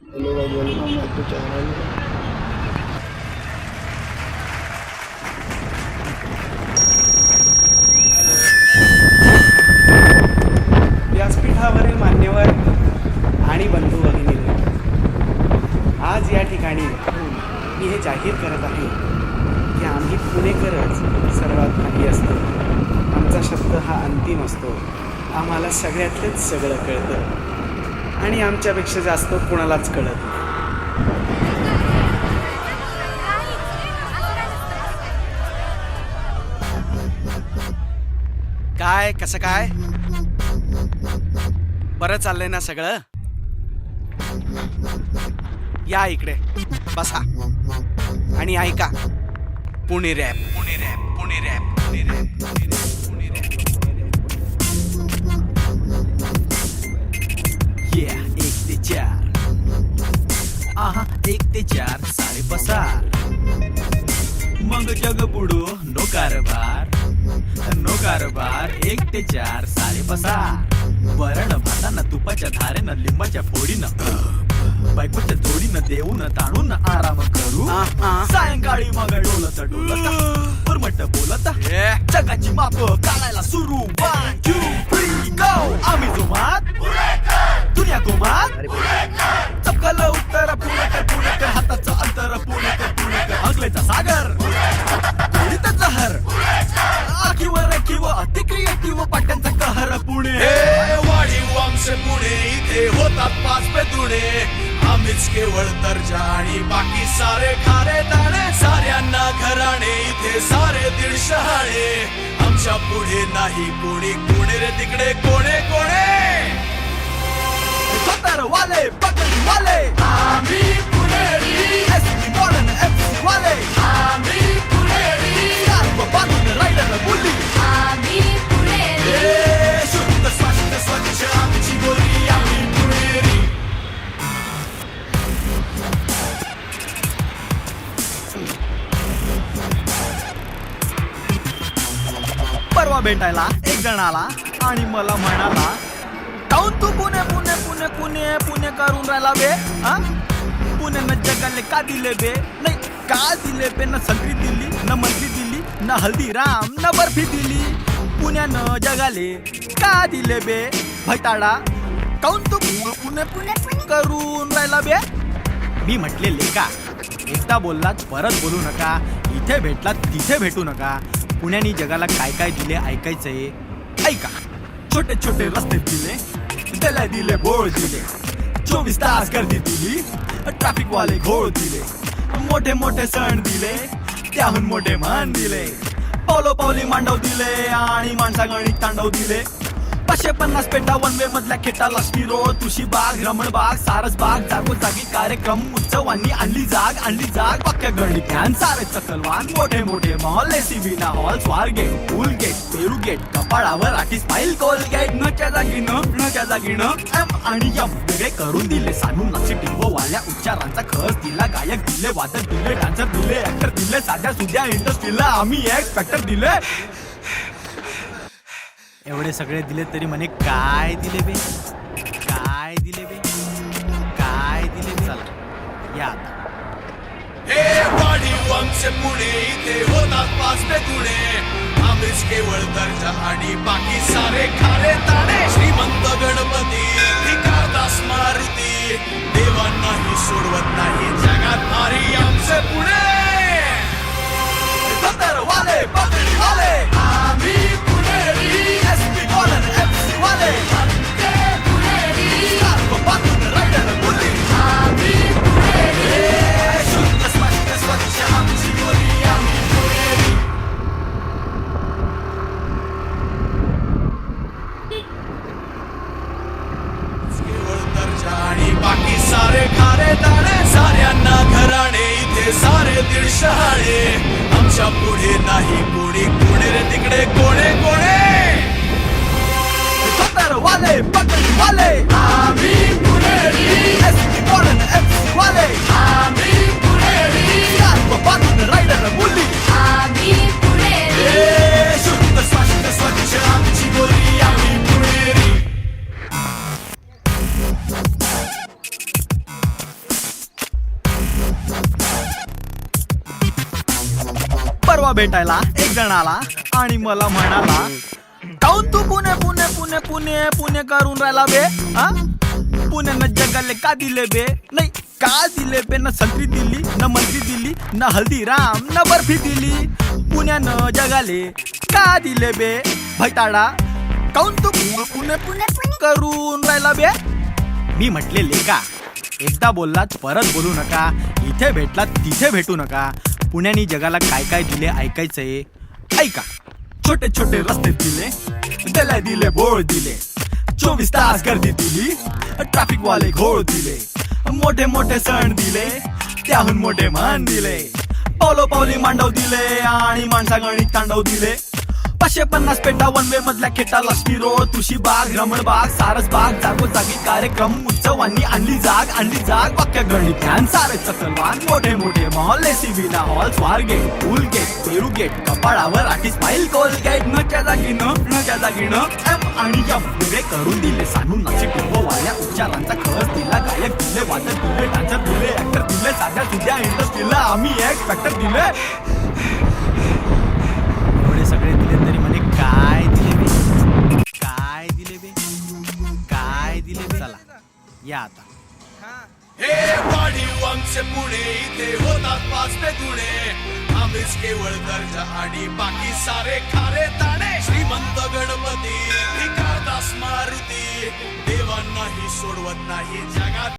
Hello guys, welcome back to channel. व्यासपीठावरील मान्यवर आणि बंधू भगिनींनो, आज या ठिकाणी मी हे जाहीर करत आहे की आम्ही पुणेकरच सर्वात भारी असतो. आमचा शब्द हा अंतिम असतो. आम्हाला सगळ्यातलेच सगळं कळतं आणि आमच्यापेक्षा जास्त कोणालाच कळत नाही. काय कसं काय बरं चाललंय ना सगळं? या इकडे बसा आणि ऐका. Pune rap, Pune rap, Pune rap, Pune rap, Pune rap, Pune rap. Yeah, 1 ते 4. आहा 1 ते 4 साडे पसार. मग जग बुडो नो कारभार, नो कारभार. 1 ते 4 साडे पसार. वरण भातानं तुपाच्या धारेनं लिंबाच्या फोडीनं बायकोच्या जोडीनं देऊन ताणून आराम करू. सायंकाळी मग डोलत डोलत पुरमट बोलत जगाची माप काढायला सुरू. 1 2 3 गो. आम्ही जुमात दुनिया कुमार चपकल उत्तर पुणेकर, पुणेकर हाताचं अंतर पुणेकर, पुणेकर हगलेचा सागर कोणीत जहर आखीवर किंव अति क्रिएटिव्ह पाट्यांचा कहर. पुणे वाढीव आमचे पुणे, इथे होतात 5 पेतुणे. आम्हीच केवळ दर्जा आणि बाकी सारे खारे दाणे. साऱ्यांना घराणे, इथे सारे दीड शहाणे. आमच्या पुढे नाही कोणी, कोणे रे तिकडे कोणे कोणे. सतर वाले पकड वाले आम्ही पुणेरी. एसटी मॉडर्न एफसी वाले आम्ही पुणेरी. सर्व बाजून रायडर बोली आम्ही पुणेरी. शुद्ध स्वच्छ स्वच्छ आमची बोली आम्ही पुणेरी. परवा भेटायला एक जण आला आणि मला म्हणाला, काऊन तू पुणे पुणे पुणे पुणे पुणे करून राहिला बे? पुण्यानं जगाले का दिले बे? नाही का दिले बे? न संक्री दिली, न मंत्री दिली, न हल्दीराम, न बर्फी दिली. पुण्यानं जगाले का दिले बे? भैताडा काऊन तू पुणे पुणे पुणे करून राहिला बे? मी म्हटले लेका, एकदा बोललात परत बोलू नका. इथे भेटलात तिथे भेटू नका. पुण्याने जगाला काय काय दिले ऐकायचंय. ऐका. छोटे छोटे रस्ते दिले, त्याला दिले बोळ दिले. 24 तास गर्दी दिली, ट्रॅफिक वाले घोळ दिले. मोठे मोठे सण दिले, त्याहून मोठे मान दिले. पावलो पावली मांडव दिले आणि माणसागणिक तांडव दिले. 550 पेटा वन वे मधल्या खेटा, लष्टी रोड, तुळशी बाग, रमण बाग, सारस बाग. जागोजागी कार्यक्रम उत्सवांनी आणली जाग. पक्क्या गणी फॅन सारे चकलवान. मोठे मोठे मॉल, एसी विना हॉल, स्वारगेट, पूल गेट, पेरू गेट. कपाळावर आठी स्माईल कोलगेट. नच्या जागीनं एम आणि एम वेगळे करून दिले. सांगून लक्ष टिंबवाल्या उच्चारांचा खस दिला. गायक दिले, वादक दिले, डान्सर दिले, ऍक्टर दिले. साध्या सुध्या इंडस्ट्रीला आम्ही एक फॅक्टर दिले. एवढे सगळे दिले तरी म्हणे काय दिले बे? काय दिले बे? काय दिले बे? चला या आता. हे वाढीव आमचे पुणे, इथे होतात 5 पेतुणे. आम्हीच केवळ दर्जा आणि बाकी सारे खारे ताणे. श्रीमंत गणपती, भिकारदास मारुती, देवांनाही सोडवत नाही जगात भारी आमचे पुणे. सतर वाले पकडी वाले आम्ही पुणेरी. एसटी मॉडर्न एफसी वाले पुणेरी. सर्व बाजून रायडर बोली आम्ही पुणेरी. शुद्ध स्वच्छ स्वच्छ आमची बोली आम्ही पुणेरी. केवळ दर्जा आणि बाकी सारे खारे दाणे. साऱ्यांना घराणे, इथे सारे दीड शहाणे. आमच्या पुढे नाही कोणी, कोणे रे तिकडे कोणे कोणे. सतर वाले पकडी वाले आम्ही पुणेरी. एसटी मॉडर्न एफसी वाले आम्ही पुणेरी. सर्व बाजून रायडर बोली आम्ही पुणेरी. शुद्ध स्वच्छ स्वच्छ आमची बोली आम्ही पुणेरी. परवा भेटायला एक जण आला आणि मला म्हणाला, काऊन तू पुणे पुणे पुणे पुणे पुणे करून राहिला बे, पुण्यानं जगाले का दिले बे? नाही का दिले बे? न संत्री दिली, न मंत्री दिली, न हल्दीराम, न बर्फी दिली. पुण्यानं जगाले का दिले बे? भैताडा, काऊन तू पुणे पुणे करून राहिला बे? मी म्हटलेले का, एकदा बोललात परत बोलू नका. इथे भेटलात तिथे भेटू नका. पुण्याने जगाला काय काय दिले ऐकायचंय. ऐका. छोटे छोटे रस्ते दिले, गल्ल्या दिले, बोळ दिले, 24 तास गर्दी दिली, ट्रॅफिक वाले घोळ दिले, मोठे मोठे सण दिले, त्याहून मोठे मान दिले, पावलो पावली मांडव दिले आणि माणसागणिक तांडव दिले. 550 पेटा वन वे मधल्या खेटा, लक्ष्मी रोड, तुळशी बाग, रमण बाग, सारस बाग, जागोजागी कार्यक्रम, उत्सवांनी आणली जाग, वाक्य गणित ज्ञान सारे चकलवान, मोठे मोठे mall, AC villa hall, Swargate, Pul Gate, Peru Gate, कपाळावर आठी स्माइल, कोलगेट, नच्या जागी न एम आणि एफ वेगळे करून दिले. सांगून नाशिक वाल्या उच्चारांचा खरच दिला. गायक दिले, वादक दिले, डान्सर दिले, ऍक्टर दिले, साध्या सुद्या इंडस्ट्रीला आम्ही एक फॅक्टर दिले. सगळे दिले तरी म्हणे काय दिले बे, काय दिले बे, काय दिले बे. चला या आता. हे वाढीव आमचे पुणे, इथे होतात 5 पे गुणे. आम्हीच केवळ दर्जा आणि बाकी सारे खारे ताणे. श्रीमंत गणपती, भिकारदास मारुती, देवांनाही सोडवत नाही जगात.